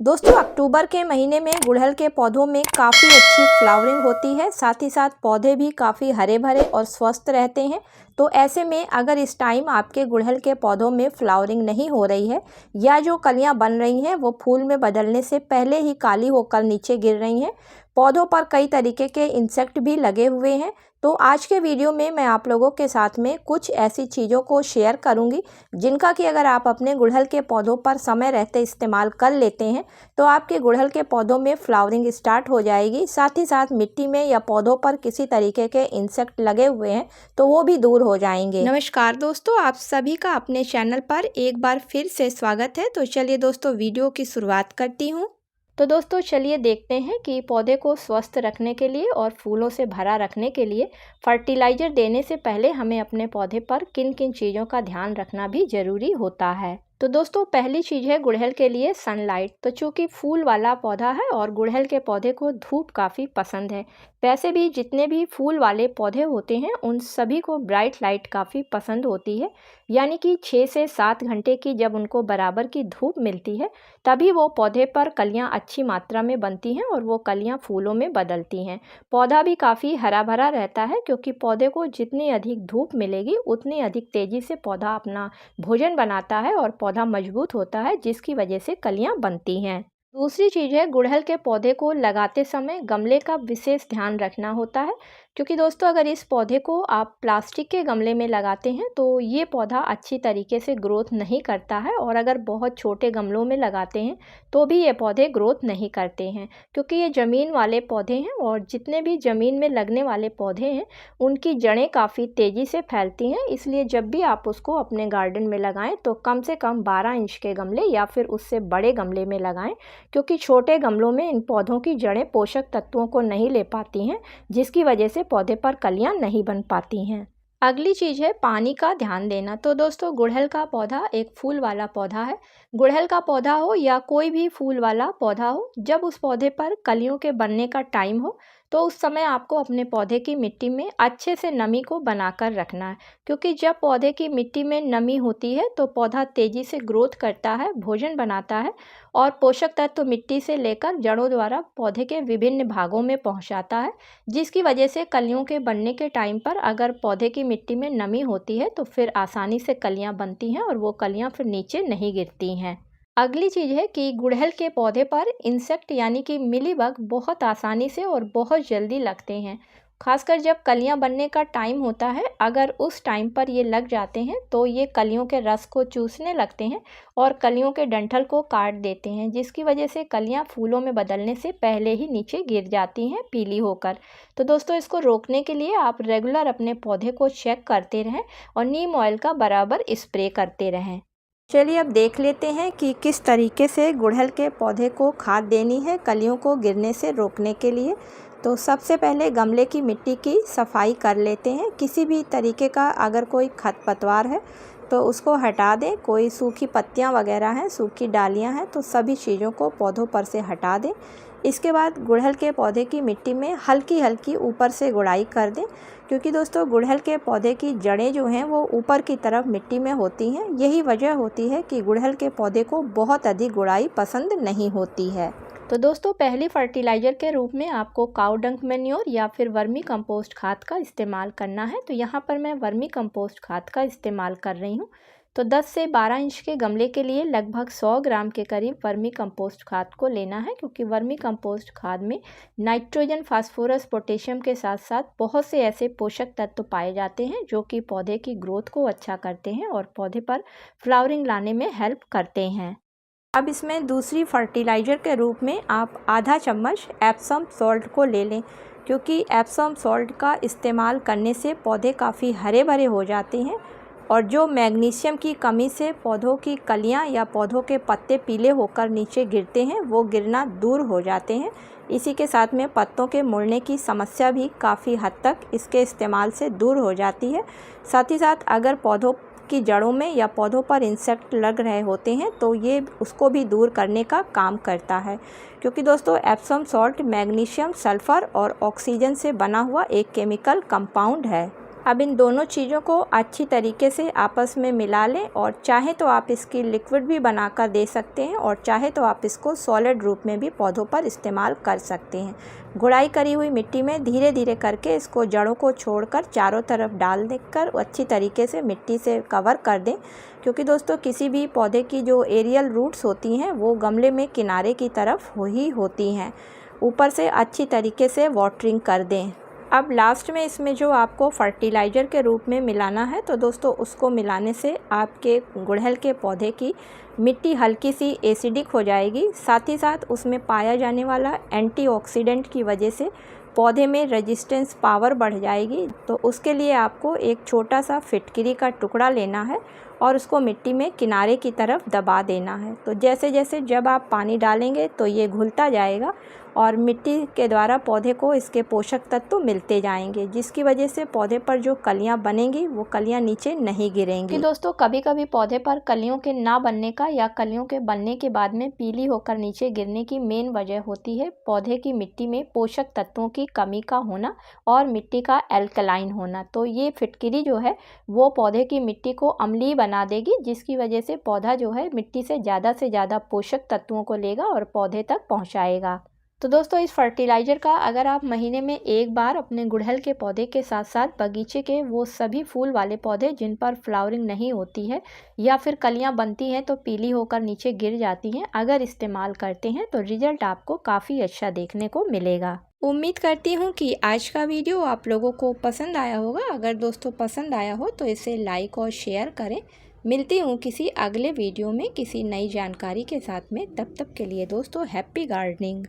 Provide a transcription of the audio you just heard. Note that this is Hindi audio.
दोस्तों अक्टूबर के महीने में गुड़हल के पौधों में काफ़ी अच्छी फ्लावरिंग होती है। साथ ही साथ पौधे भी काफ़ी हरे भरे और स्वस्थ रहते हैं। तो ऐसे में अगर इस टाइम आपके गुड़हल के पौधों में फ्लावरिंग नहीं हो रही है या जो कलियां बन रही हैं वो फूल में बदलने से पहले ही काली होकर नीचे गिर रही हैं, पौधों पर कई तरीके के इंसेक्ट भी लगे हुए हैं, तो आज के वीडियो में मैं आप लोगों के साथ में कुछ ऐसी चीज़ों को शेयर करूंगी जिनका कि अगर आप अपने गुड़हल के पौधों पर समय रहते इस्तेमाल कर लेते हैं तो आपके गुड़हल के पौधों में फ्लावरिंग स्टार्ट हो जाएगी। साथ ही साथ मिट्टी में या पौधों पर किसी तरीके के इंसेक्ट लगे हुए हैं तो वो भी दूर हो जाएंगे। नमस्कार दोस्तों, आप सभी का अपने चैनल पर एक बार फिर से स्वागत है। तो चलिए दोस्तों वीडियो की शुरुआत करती हूँ। तो दोस्तों चलिए देखते हैं कि पौधे को स्वस्थ रखने के लिए और फूलों से भरा रखने के लिए फर्टिलाइज़र देने से पहले हमें अपने पौधे पर किन किन चीज़ों का ध्यान रखना भी ज़रूरी होता है। तो दोस्तों पहली चीज़ है गुड़हल के लिए सनलाइट। तो चूँकि फूल वाला पौधा है और गुड़हल के पौधे को धूप काफ़ी पसंद है। वैसे भी जितने भी फूल वाले पौधे होते हैं उन सभी को ब्राइट लाइट काफ़ी पसंद होती है, यानी कि 6 से 7 घंटे की जब उनको बराबर की धूप मिलती है तभी वो पौधे पर कलियां अच्छी मात्रा में बनती हैं और वो कलियां फूलों में बदलती हैं। पौधा भी काफ़ी हरा भरा रहता है क्योंकि पौधे को जितनी अधिक धूप मिलेगी उतनी अधिक तेज़ी से पौधा अपना भोजन बनाता है और पौधा मजबूत होता है, जिसकी वजह से कलियां बनती हैं। दूसरी चीज़ है गुड़हल के पौधे को लगाते समय गमले का विशेष ध्यान रखना होता है, क्योंकि दोस्तों अगर इस पौधे को आप प्लास्टिक के गमले में लगाते हैं तो ये पौधा अच्छी तरीके से ग्रोथ नहीं करता है, और अगर बहुत छोटे गमलों में लगाते हैं तो भी ये पौधे ग्रोथ नहीं करते हैं, क्योंकि ये ज़मीन वाले पौधे हैं और जितने भी ज़मीन में लगने वाले पौधे हैं उनकी जड़ें काफ़ी तेज़ी से फैलती हैं। इसलिए जब भी आप उसको अपने गार्डन में लगाएं तो कम से कम 12 इंच के गमले या फिर उससे बड़े गमले में लगाएं, क्योंकि छोटे गमलों में इन पौधों की जड़ें पोषक तत्वों को नहीं ले पाती हैं, जिसकी वजह से पौधे पर कलियां नहीं बन पाती हैं। अगली चीज़ है पानी का ध्यान देना। तो दोस्तों गुड़हल का पौधा एक फूल वाला पौधा है। गुड़हल का पौधा हो या कोई भी फूल वाला पौधा हो, जब उस पौधे पर कलियों के बनने का टाइम हो तो उस समय आपको अपने पौधे की मिट्टी में अच्छे से नमी को बनाकर रखना है, क्योंकि जब पौधे की मिट्टी में नमी होती है तो पौधा तेज़ी से ग्रोथ करता है, भोजन बनाता है और पोषक तत्व मिट्टी से लेकर जड़ों द्वारा पौधे के विभिन्न भागों में पहुंचाता है, जिसकी वजह से कलियों के बनने के टाइम पर अगर पौधे की मिट्टी में नमी होती है तो फिर आसानी से कलियां बनती हैं और वो कलियां फिर नीचे नहीं गिरती हैं। अगली चीज़ है कि गुड़हल के पौधे पर इंसेक्ट यानी कि मिलीबग बहुत आसानी से और बहुत जल्दी लगते हैं। खासकर जब कलियां बनने का टाइम होता है, अगर उस टाइम पर ये लग जाते हैं तो ये कलियों के रस को चूसने लगते हैं और कलियों के डंठल को काट देते हैं, जिसकी वजह से कलियां फूलों में बदलने से पहले ही नीचे गिर जाती हैं पीली होकर। तो दोस्तों इसको रोकने के लिए आप रेगुलर अपने पौधे को चेक करते रहें और नीम ऑयल का बराबर स्प्रे करते रहें। चलिए अब देख लेते हैं कि किस तरीके से गुड़हल के पौधे को खाद देनी है कलियों को गिरने से रोकने के लिए। तो सबसे पहले गमले की मिट्टी की सफाई कर लेते हैं। किसी भी तरीके का अगर कोई खरपतवार है तो उसको हटा दें। कोई सूखी पत्तियां वगैरह हैं, सूखी डालियां हैं, तो सभी चीज़ों को पौधों पर से हटा दें। इसके बाद गुड़हल के पौधे की मिट्टी में हल्की हल्की ऊपर से गुड़ाई कर दें, क्योंकि दोस्तों गुड़हल के पौधे की जड़ें जो हैं वो ऊपर की तरफ मिट्टी में होती हैं। यही वजह होती है कि गुड़हल के पौधे को बहुत अधिक गुड़ाई पसंद नहीं होती है। तो दोस्तों पहली फर्टिलाइज़र के रूप में आपको काऊ डंक मैन्योर या फिर वर्मी कंपोस्ट खाद का इस्तेमाल करना है। तो यहाँ पर मैं वर्मी कंपोस्ट खाद का इस्तेमाल कर रही हूँ। तो 10 से 12 इंच के गमले के लिए लगभग 100 ग्राम के करीब वर्मी कंपोस्ट खाद को लेना है, क्योंकि वर्मी कंपोस्ट खाद में नाइट्रोजन, फास्फोरस, पोटेशियम के साथ साथ बहुत से ऐसे पोषक तत्व पाए जाते हैं जो कि पौधे की ग्रोथ को अच्छा करते हैं और पौधे पर फ्लावरिंग लाने में हेल्प करते हैं। अब इसमें दूसरी फर्टिलाइज़र के रूप में आप आधा चम्मच एप्सम सॉल्ट को ले लें, क्योंकि एप्सम सॉल्ट का इस्तेमाल करने से पौधे काफ़ी हरे भरे हो जाते हैं और जो मैग्नीशियम की कमी से पौधों की कलियां या पौधों के पत्ते पीले होकर नीचे गिरते हैं वो गिरना दूर हो जाते हैं। इसी के साथ में पत्तों के मुड़ने की समस्या भी काफ़ी हद तक इसके इस्तेमाल से दूर हो जाती है। साथ ही साथ अगर पौधों की जड़ों में या पौधों पर इंसेक्ट लग रहे होते हैं तो ये उसको भी दूर करने का काम करता है, क्योंकि दोस्तों एप्सम सॉल्ट मैग्नीशियम, सल्फ़र और ऑक्सीजन से बना हुआ एक केमिकल कंपाउंड है। अब इन दोनों चीज़ों को अच्छी तरीके से आपस में मिला लें और चाहे तो आप इसकी लिक्विड भी बनाकर दे सकते हैं और चाहे तो आप इसको सॉलिड रूप में भी पौधों पर इस्तेमाल कर सकते हैं। गुड़ाई करी हुई मिट्टी में धीरे धीरे करके इसको जड़ों को छोड़कर चारों तरफ डाल देकर अच्छी तरीके से मिट्टी से कवर कर दें, क्योंकि दोस्तों किसी भी पौधे की जो एरियल रूट्स होती हैं वो गमले में किनारे की तरफ ही होती हैं। ऊपर से अच्छी तरीके से वाटरिंग कर दें। अब लास्ट में इसमें जो आपको फर्टिलाइज़र के रूप में मिलाना है, तो दोस्तों उसको मिलाने से आपके गुड़हल के पौधे की मिट्टी हल्की सी एसिडिक हो जाएगी। साथ ही साथ उसमें पाया जाने वाला एंटीऑक्सीडेंट की वजह से पौधे में रेजिस्टेंस पावर बढ़ जाएगी। तो उसके लिए आपको एक छोटा सा फिटकरी का टुकड़ा लेना है और उसको मिट्टी में किनारे की तरफ दबा देना है। तो जैसे जैसे जब आप पानी डालेंगे तो ये घुलता जाएगा और मिट्टी के द्वारा पौधे को इसके पोषक तत्व मिलते जाएंगे, जिसकी वजह से पौधे पर जो कलियां बनेंगी वो कलियां नीचे नहीं गिरेंगी। कि दोस्तों कभी कभी पौधे पर कलियों के ना बनने का या कलियों के बनने के बाद में पीली होकर नीचे गिरने की मेन वजह होती है पौधे की मिट्टी में पोषक तत्वों की कमी का होना और मिट्टी का एल्कलाइन होना। तो ये फिटकरी जो है वो पौधे की मिट्टी को अम्लीय बना देगी, जिसकी वजह से पौधा जो है मिट्टी से ज़्यादा पोषक तत्वों को लेगा और पौधे तक पहुँचाएगा। तो दोस्तों इस फर्टिलाइज़र का अगर आप महीने में एक बार अपने गुड़हल के पौधे के साथ साथ बगीचे के वो सभी फूल वाले पौधे जिन पर फ्लावरिंग नहीं होती है या फिर कलियां बनती हैं तो पीली होकर नीचे गिर जाती हैं, अगर इस्तेमाल करते हैं तो रिजल्ट आपको काफ़ी अच्छा देखने को मिलेगा। उम्मीद करती हूँ कि आज का वीडियो आप लोगों को पसंद आया होगा। अगर दोस्तों पसंद आया हो तो इसे लाइक और शेयर करें। मिलती हूँ किसी अगले वीडियो में किसी नई जानकारी के साथ में। तब तक के लिए दोस्तों हैप्पी गार्डनिंग।